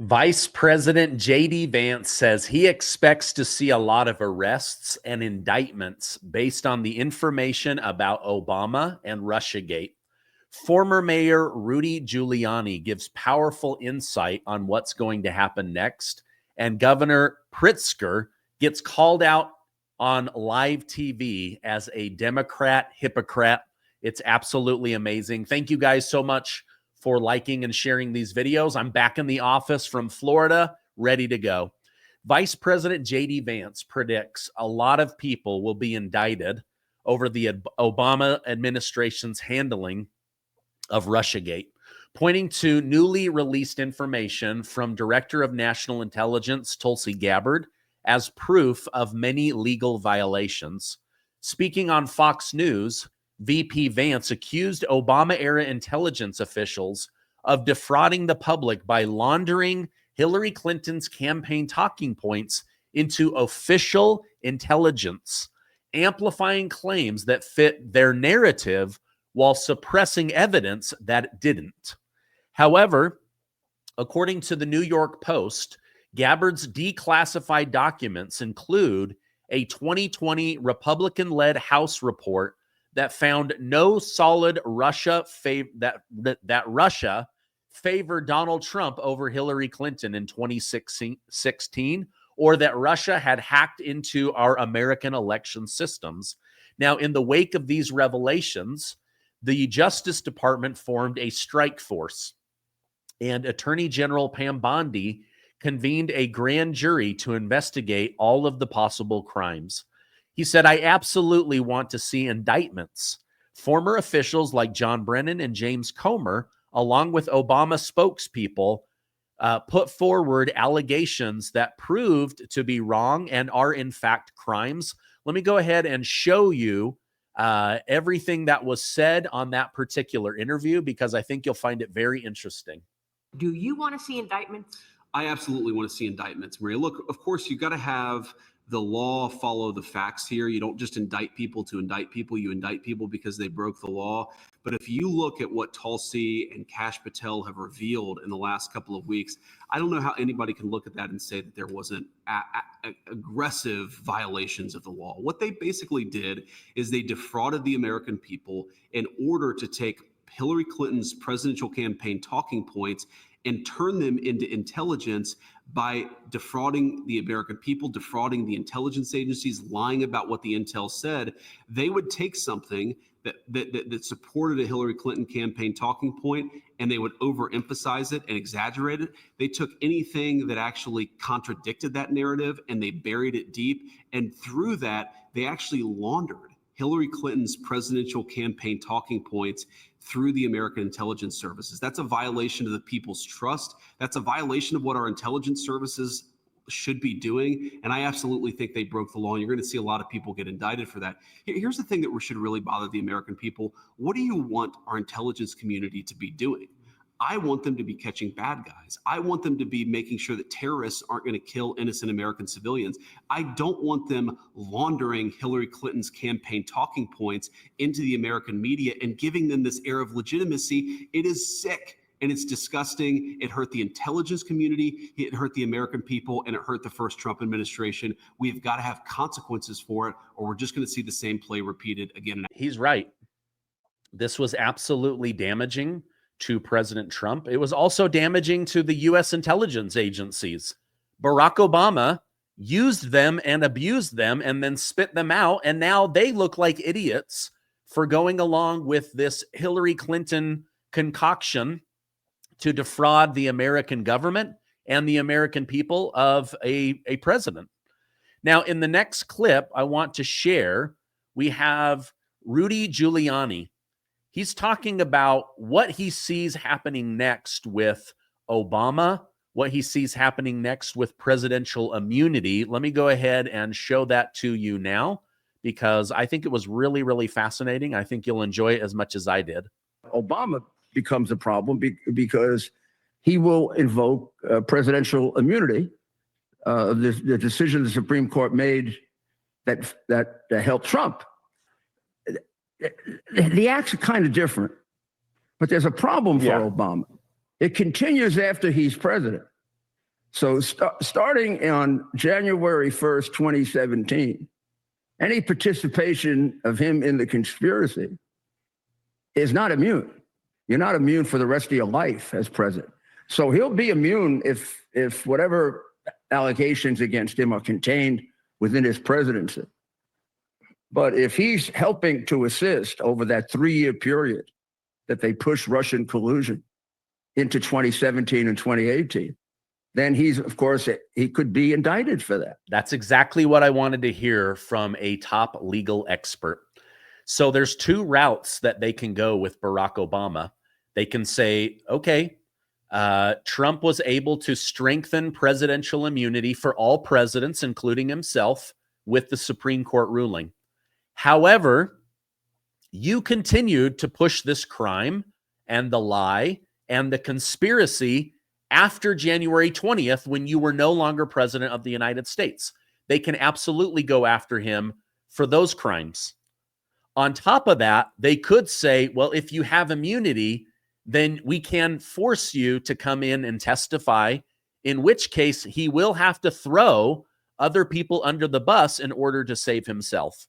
Vice President JD Vance says he expects to see a lot of arrests and indictments based on the information about Obama and Russiagate. Former Mayor Rudy Giuliani gives powerful insight on what's going to happen next, and Governor Pritsker gets called out on live TV as a Democrat hypocrite. It's absolutely amazing. Thank you guys so much for liking and sharing these videos. I'm back in the office from Florida, ready to go. Vice President JD Vance predicts a lot of people will be indicted over the Obama administration's handling of Russiagate, pointing to newly released information from Director of National Intelligence Tulsi Gabbard as proof of many legal violations. Speaking on Fox News, VP Vance accused Obama-era intelligence officials of defrauding the public by laundering Hillary Clinton's campaign talking points into official intelligence, amplifying claims that fit their narrative while suppressing evidence that didn't. However, according to the New York Post, Gabbard's declassified documents include a 2020 Republican-led House report that found no solid Russia that Russia favored Donald Trump over Hillary Clinton in 2016, or that Russia had hacked into our American election systems. Now, in the wake of these revelations, the Justice Department formed a strike force, and Attorney General Pam Bondi convened a grand jury to investigate all of the possible crimes. He said, "I absolutely want to see indictments. Former officials like John Brennan and James Comer, along with Obama spokespeople, put forward allegations that proved to be wrong and are in fact crimes." Let me go ahead and show you everything that was said on that particular interview, because I think you'll find it very interesting. Do you want to see indictments? I absolutely want to see indictments, Maria. Look, of course, you've got to have the law follow the facts here. You don't just indict people to indict people. You indict people because they broke the law. But if you look at what Tulsi and Kash Patel have revealed in the last couple of weeks, I don't know how anybody can look at that and say that there wasn't aggressive violations of the law. What they basically did is they defrauded the American people in order to take Hillary Clinton's presidential campaign talking points and turn them into intelligence by defrauding the American people, defrauding the intelligence agencies, lying about what the intel said. They would take something that supported a Hillary Clinton campaign talking point, and they would overemphasize it and exaggerate it. They took anything that actually contradicted that narrative and they buried it deep. And through that, they actually laundered Hillary Clinton's presidential campaign talking points through the American intelligence services. That's a violation of the people's trust. That's a violation of what our intelligence services should be doing. And I absolutely think they broke the law. And you're going to see a lot of people get indicted for that. Here's the thing that should really bother the American people. What do you want our intelligence community to be doing? I want them to be catching bad guys. I want them to be making sure that terrorists aren't going to kill innocent American civilians. I don't want them laundering Hillary Clinton's campaign talking points into the American media and giving them this air of legitimacy. It is sick and it's disgusting. It hurt the intelligence community. It hurt the American people, and it hurt the first Trump administration. We've got to have consequences for it, or we're just going to see the same play repeated again. He's right. This was absolutely damaging to President Trump. It was also damaging to the U.S. intelligence agencies. Barack Obama used them and abused them and then spit them out, and now they look like idiots for going along with this Hillary Clinton concoction to defraud the American government and the American people of a president. Now, in the next clip I want to share, we have Rudy Giuliani. He's talking about what he sees happening next with Obama, what he sees happening next with presidential immunity. Let me go ahead and show that to you now, because I think it was really, really fascinating. I think you'll enjoy it as much as I did. Obama becomes a problem because he will invoke presidential immunity. The decision the Supreme Court made that helped Trump. The acts are kind of different, but there's a problem for Obama. It continues after he's president. So starting on January 1st, 2017, any participation of him in the conspiracy is not immune. You're not immune for the rest of your life as president. So he'll be immune if whatever allegations against him are contained within his presidency. But if he's helping to assist over that 3-year period that they push Russian collusion into 2017 and 2018, then he's, of course, he could be indicted for that. That's exactly what I wanted to hear from a top legal expert. So there's 2 routes that they can go with Barack Obama. They can say, okay, Trump was able to strengthen presidential immunity for all presidents, including himself, with the Supreme Court ruling. However, you continued to push this crime and the lie and the conspiracy after January 20th, when you were no longer president of the United States. They can absolutely go after him for those crimes. On top of that, they could say, well, if you have immunity, then we can force you to come in and testify, in which case he will have to throw other people under the bus in order to save himself.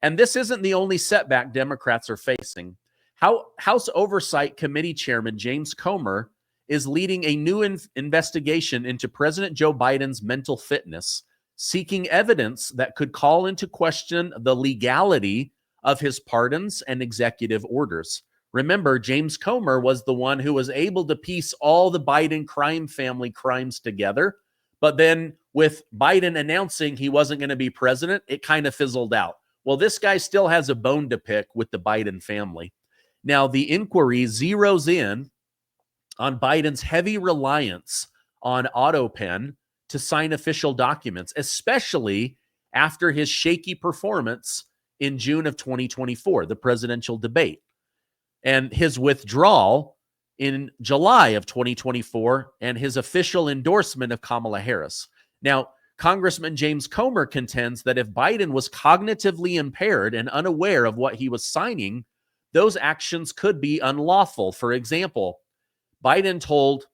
And this isn't the only setback Democrats are facing. House Oversight Committee Chairman James Comer is leading a new investigation into President Joe Biden's mental fitness, seeking evidence that could call into question the legality of his pardons and executive orders. Remember, James Comer was the one who was able to piece all the Biden crime family crimes together. But then with Biden announcing he wasn't going to be president, it kind of fizzled out. Well, this guy still has a bone to pick with the Biden family. Now, the inquiry zeroes in on Biden's heavy reliance on AutoPen to sign official documents, especially after his shaky performance in June of 2024, the presidential debate, and his withdrawal in July of 2024, and his official endorsement of Kamala Harris. Now, Congressman James Comer contends that if Biden was cognitively impaired and unaware of what he was signing, those actions could be unlawful. For example, Biden told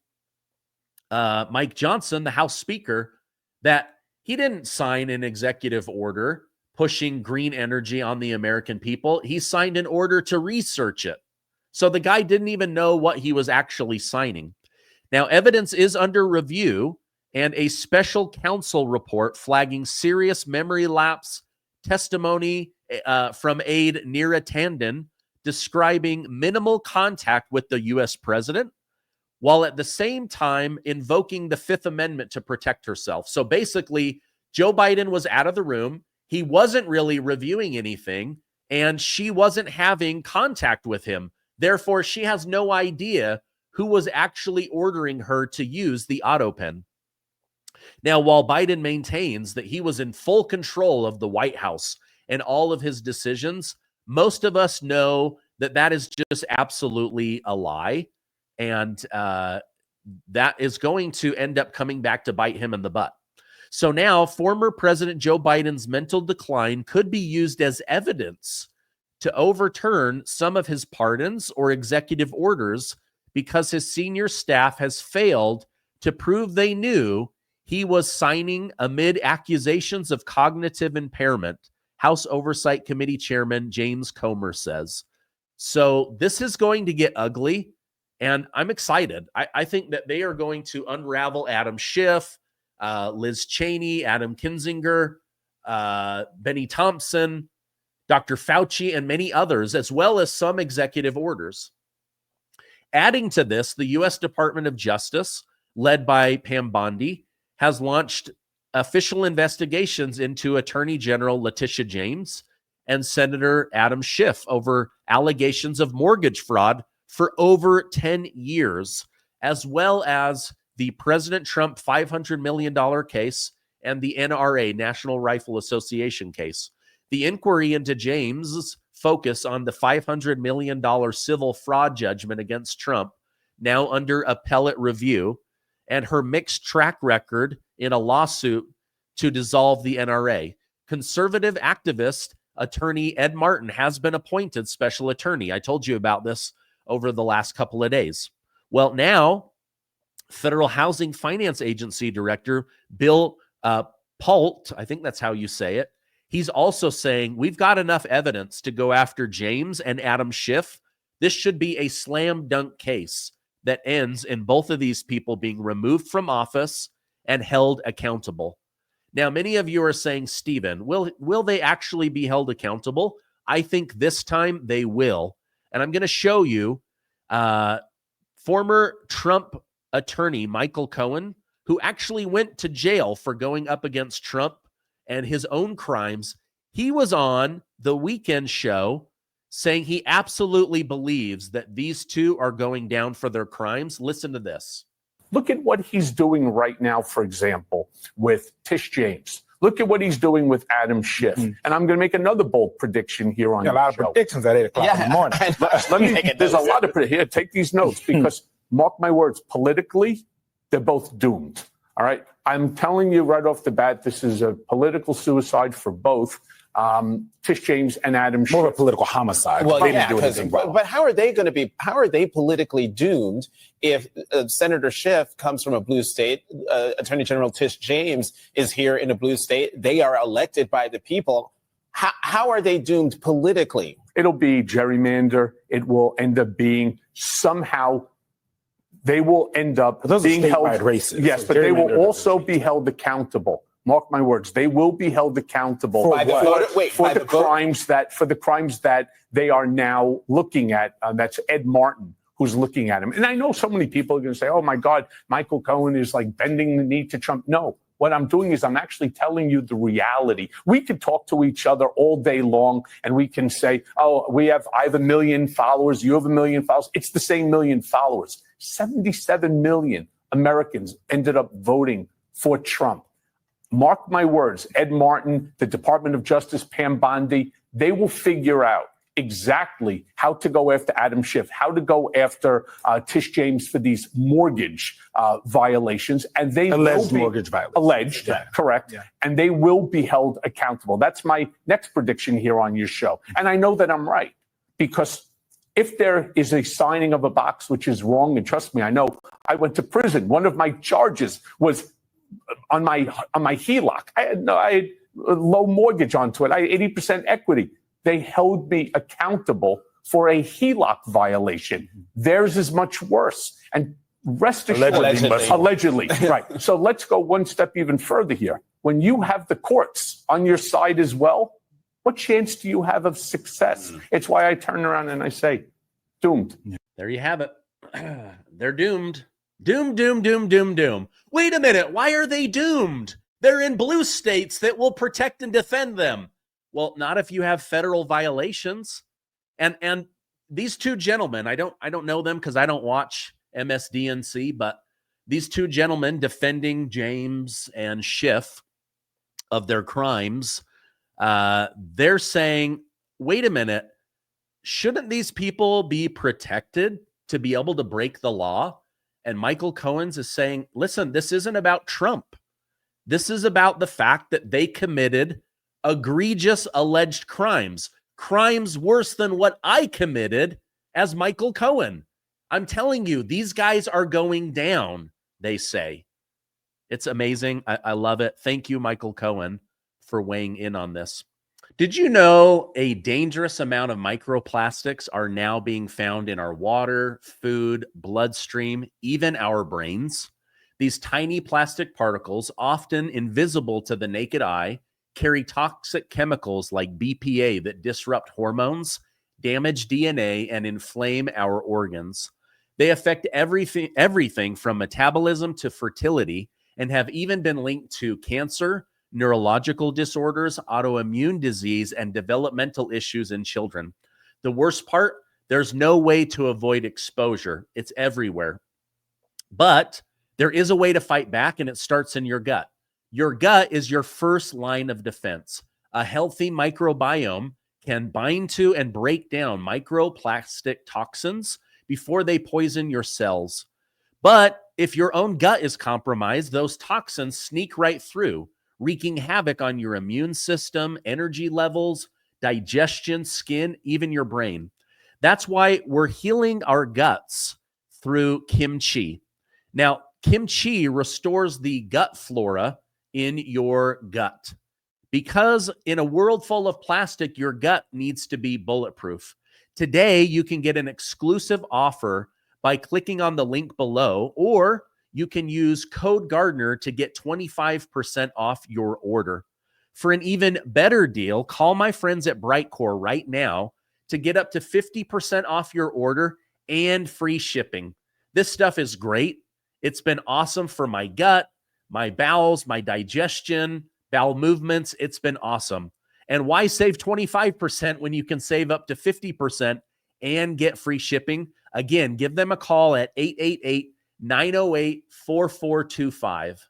Mike Johnson, the House Speaker, that he didn't sign an executive order pushing green energy on the American people. He signed an order to research it. So the guy didn't even know what he was actually signing. Now, evidence is under review, and a special counsel report flagging serious memory lapse testimony from aide Neera Tanden describing minimal contact with the U.S. president, while at the same time invoking the Fifth Amendment to protect herself. So basically, Joe Biden was out of the room. He wasn't really reviewing anything, and she wasn't having contact with him. Therefore, she has no idea who was actually ordering her to use the AutoPen. Now, while Biden maintains that he was in full control of the White House and all of his decisions, most of us know that that is just absolutely a lie. And that is going to end up coming back to bite him in the butt. So now former President Joe Biden's mental decline could be used as evidence to overturn some of his pardons or executive orders because his senior staff has failed to prove they knew he was signing amid accusations of cognitive impairment, House Oversight Committee Chairman James Comer says. So this is going to get ugly, and I'm excited. I think that they are going to unravel Adam Schiff, Liz Cheney, Adam Kinzinger, Benny Thompson, Dr. Fauci, and many others, as well as some executive orders. Adding to this, the U.S. Department of Justice, led by Pam Bondi, has launched official investigations into Attorney General Letitia James and Senator Adam Schiff over allegations of mortgage fraud for over 10 years, as well as the President Trump $500 million case and the NRA, National Rifle Association case. The inquiry into James' focus on the $500 million civil fraud judgment against Trump, now under appellate review, and her mixed track record in a lawsuit to dissolve the NRA. Conservative activist attorney Ed Martin has been appointed special attorney. I told you about this over the last couple of days. Well, now, Federal Housing Finance Agency Director Bill Pult, I think that's how you say it, he's also saying we've got enough evidence to go after James and Adam Schiff. This should be a slam dunk case that ends in both of these people being removed from office and held accountable. Now, many of you are saying, Stephen, will they actually be held accountable? I think this time they will. And I'm going to show you former Trump attorney Michael Cohen, who actually went to jail for going up against Trump and his own crimes. He was on the Weekend show saying he absolutely believes that these two are going down for their crimes. Listen to this. Look at what he's doing right now, for example, with Tish James. Look at what he's doing with Adam Schiff. And I'm going to make another bold prediction here on a lot of predictions at 8 o'clock in the morning. There's a lot of here. Take these notes because, mark my words, politically, they're both doomed. All right. I'm telling you right off the bat, this is a political suicide for both Tish James and Adam Schiff. More of a political homicide. Well, they yeah, didn't do anything wrong. but how are they politically doomed if Senator Schiff comes from a blue state, Attorney General Tish James is here in a blue state, they are elected by the people. How are they doomed politically? It'll be gerrymander. It will end up being somehow they will end up being held races. Yes, but they will also be held accountable. Mark my words, they will be held accountable for the crimes that they are now looking at. That's Ed Martin who's looking at him. And I know so many people are going to say, oh my God, Michael Cohen is like bending the knee to Trump. No, what I'm doing is I'm actually telling you the reality. We could talk to each other all day long and we can say, oh, I have 1 million followers, you have 1 million followers. It's the same million followers. 77 million Americans ended up voting for Trump. Mark my words, Ed Martin, the Department of Justice, Pam Bondi, they will figure out exactly how to go after Adam Schiff, how to go after Tish James for these mortgage violations. And they alleged mortgage violations. Alleged, yeah. Correct. Yeah. And they will be held accountable. That's my next prediction here on your show. And I know that I'm right because if there is a signing of a box which is wrong, and trust me, I know, I went to prison. One of my charges was on my HELOC. I had a low mortgage onto it. I had 80% equity. They held me accountable for a HELOC violation. Theirs is much worse. And rest assured, allegedly, right. So let's go one step even further here. When you have the courts on your side as well, what chance do you have of success? It's why I turn around and I say, doomed. There you have it. They're doomed. Doom, doom, doom, doom, doom. Wait a minute. Why are they doomed? They're in blue states that will protect and defend them. Well, not if you have federal violations. And these two gentlemen, I don't know them because I don't watch MSDNC, but these two gentlemen defending James and Schiff of their crimes, they're saying, wait a minute, shouldn't these people be protected to be able to break the law? And Michael Cohen's is saying, listen, this isn't about Trump. This is about the fact that they committed egregious alleged crimes worse than what I committed as Michael Cohen. I'm telling you, these guys are going down, they say. It's amazing. I love it. Thank you, Michael Cohen, for weighing in on this. Did you know a dangerous amount of microplastics are now being found in our water, food, bloodstream, even our brains? These tiny plastic particles, often invisible to the naked eye, carry toxic chemicals like BPA that disrupt hormones, damage DNA, and inflame our organs. They affect everything from metabolism to fertility and have even been linked to cancer, neurological disorders, autoimmune disease, and developmental issues in children. The worst part, there's no way to avoid exposure. It's everywhere. But there is a way to fight back, and it starts in your gut. Your gut is your first line of defense. A healthy microbiome can bind to and break down microplastic toxins before they poison your cells. But if your own gut is compromised, those toxins sneak right through, wreaking havoc on your immune system, energy levels, digestion, skin, even your brain. That's why we're healing our guts through kimchi. Now, Kimchi restores the gut flora in your gut. Because in a world full of plastic, your gut needs to be bulletproof. Today, you can get an exclusive offer by clicking on the link below, or you can use code Gardner to get 25% off your order. For an even better deal, call my friends at Brightcore right now to get up to 50% off your order and free shipping. This stuff is great. It's been awesome for my gut, my bowels, my digestion, bowel movements. It's been awesome. And why save 25% when you can save up to 50% and get free shipping? Again, give them a call at 888-908-4425.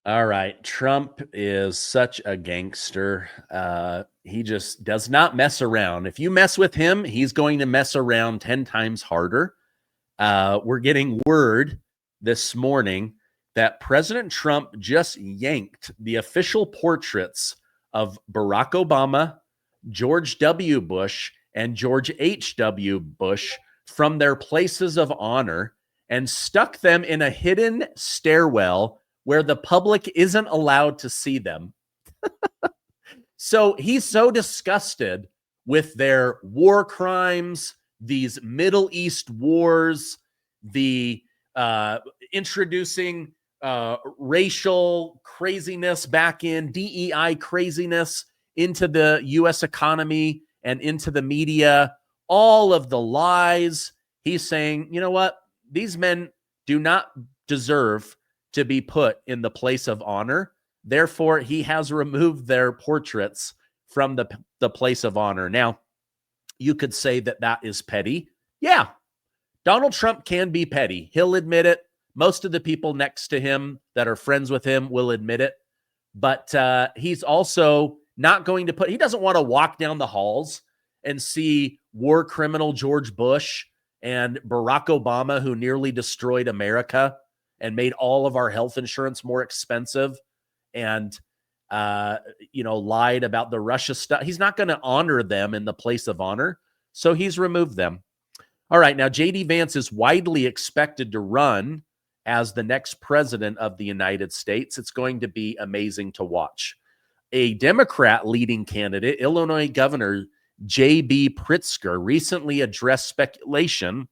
All right. Trump is such a gangster. He just does not mess around. If you mess with him, he's going to mess around 10 times harder. We're getting word this morning that President Trump just yanked the official portraits of Barack Obama, George W. Bush, and George H.W. Bush from their places of honor and stuck them in a hidden stairwell where the public isn't allowed to see them. So he's so disgusted with their war crimes, these Middle East wars, the introducing racial craziness back in, DEI craziness into the U.S. economy and into the media, all of the lies. He's saying, you know what? These men do not deserve to be put in the place of honor. Therefore, he has removed their portraits from the place of honor. Now, you could say that that is petty. Yeah, Donald Trump can be petty. He'll admit it. Most of the people next to him that are friends with him will admit it. But he's also not going to he doesn't want to walk down the halls and see war criminal George Bush and Barack Obama, who nearly destroyed America and made all of our health insurance more expensive and, lied about the Russia stuff. He's not going to honor them in the place of honor. So he's removed them. All right. Now, JD Vance is widely expected to run as the next president of the United States. It's going to be amazing to watch. A Democrat leading candidate, Illinois Governor J.B. Pritsker, recently addressed speculation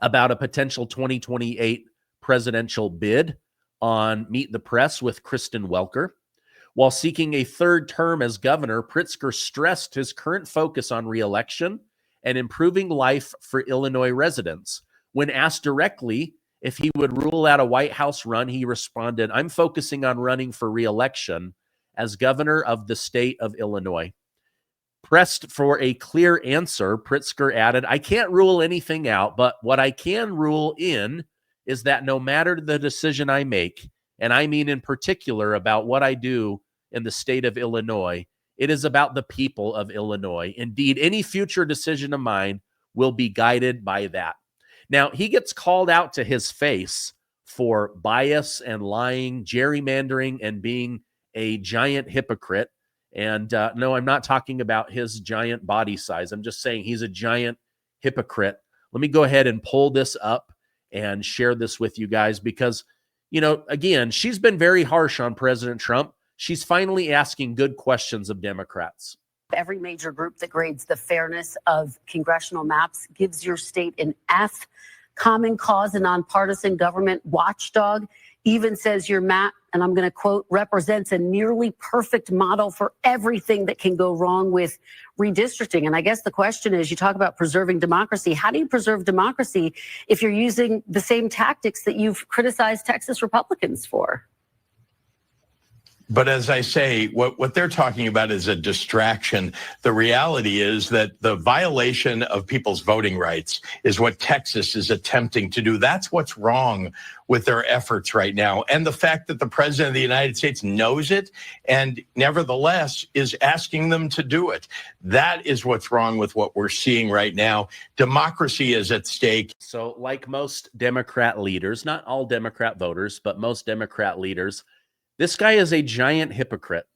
about a potential 2028 presidential bid on Meet the Press with Kristen Welker. While seeking a third term as governor, Pritsker stressed his current focus on re-election and improving life for Illinois residents. When asked directly if he would rule out a White House run, he responded, "I'm focusing on running for re-election as governor of the state of Illinois." Pressed for a clear answer, Pritsker added, "I can't rule anything out, but what I can rule in is that no matter the decision I make, and I mean in particular about what I do in the state of Illinois, it is about the people of Illinois. Indeed, any future decision of mine will be guided by that." Now, he gets called out to his face for bias and lying, gerrymandering, and being a giant hypocrite. And no, I'm not talking about his giant body size. I'm just saying he's a giant hypocrite. Let me go ahead and pull this up and share this with you guys because, again, she's been very harsh on President Trump. She's finally asking good questions of Democrats. Every major group that grades the fairness of congressional maps gives your state an F. Common Cause, a nonpartisan government watchdog, even says your map, and I'm going to quote, represents a nearly perfect model for everything that can go wrong with redistricting. And I guess the question is, you talk about preserving democracy. How do you preserve democracy if you're using the same tactics that you've criticized Texas Republicans for? But as I say, what they're talking about is a distraction. The reality is that the violation of people's voting rights is what Texas is attempting to do. That's what's wrong with their efforts right now. And the fact that the president of the United States knows it and nevertheless is asking them to do it. That is what's wrong with what we're seeing right now. Democracy is at stake. So like most Democrat leaders, not all Democrat voters, but most Democrat leaders, this guy is a giant hypocrite.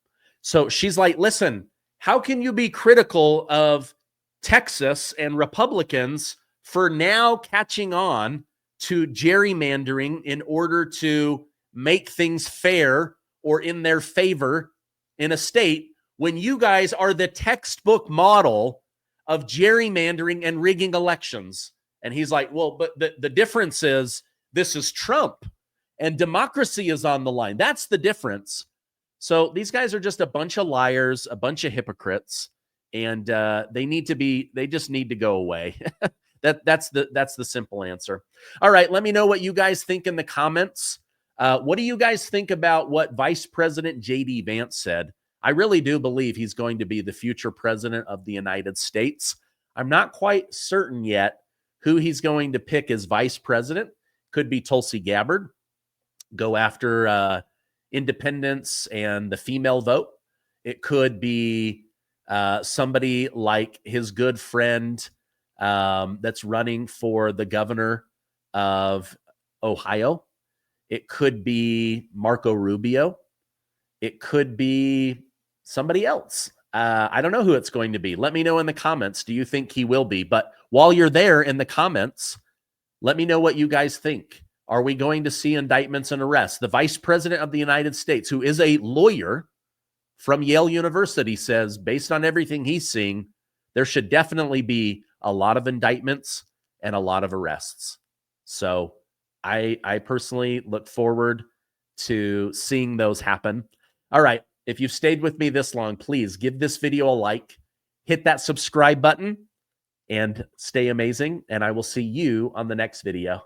So she's like, listen, how can you be critical of Texas and Republicans for now catching on to gerrymandering in order to make things fair or in their favor in a state when you guys are the textbook model of gerrymandering and rigging elections? And he's like, well, but the difference is this is Trump and democracy is on the line. That's the difference. So these guys are just a bunch of liars, a bunch of hypocrites, and they just need to go away. That's the simple answer. All right, let me know what you guys think in the comments. What do you guys think about what Vice President JD Vance said? I really do believe he's going to be the future president of the United States. I'm not quite certain yet who he's going to pick as vice president. Could be Tulsi Gabbard. Go after independence and the female vote. It could be somebody like his good friend that's running for the governor of Ohio. It could be Marco Rubio. It could be somebody else. I don't know who it's going to be. Let me know in the comments. Do you think he will be? But while you're there in the comments, let me know what you guys think. Are we going to see indictments and arrests? The Vice President of the United States, who is a lawyer from Yale University, says, based on everything he's seeing, there should definitely be a lot of indictments and a lot of arrests. So I personally look forward to seeing those happen. All right. If you've stayed with me this long, please give this video a like, hit that subscribe button, and stay amazing. And I will see you on the next video.